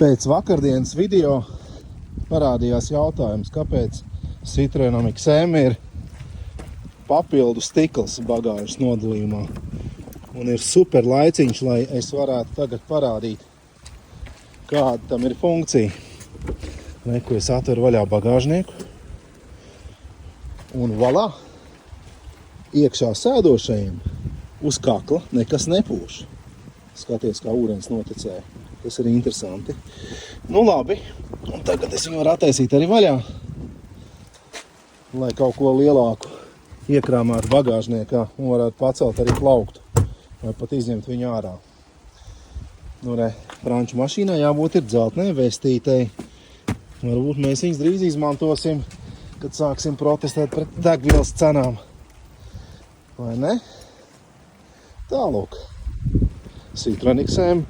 Pēc vakardienas video parādījās jautājums, kāpēc Citroenam XM ir papildu stikls bagāžas nodalījumā. Un ir super laiciņš, lai es varētu tagad parādīt, kāda tam ir funkcija. Neko es atveru vaļā bagāžnieku. Un valā, iekšā sēdošajiem uz kakla nekas nepūš. Skaties, kā ūdens noticēja. Tas ir interesanti. Nu labi, un tagad es viņu varu attaisīt arī vaļā, lai kaut ko lielāku iekrāmētu bagāžniekā un varētu pacelt arī plauktu vai pat izņemt viņu ārā. Nu re, franču mašīnā jābūt ir dzeltnē vestītei. Varbūt mēs viņus drīz izmantosim, kad sāksim protestēt pret degvielas cenām. Vai ne? Tālūk. Citroen XM.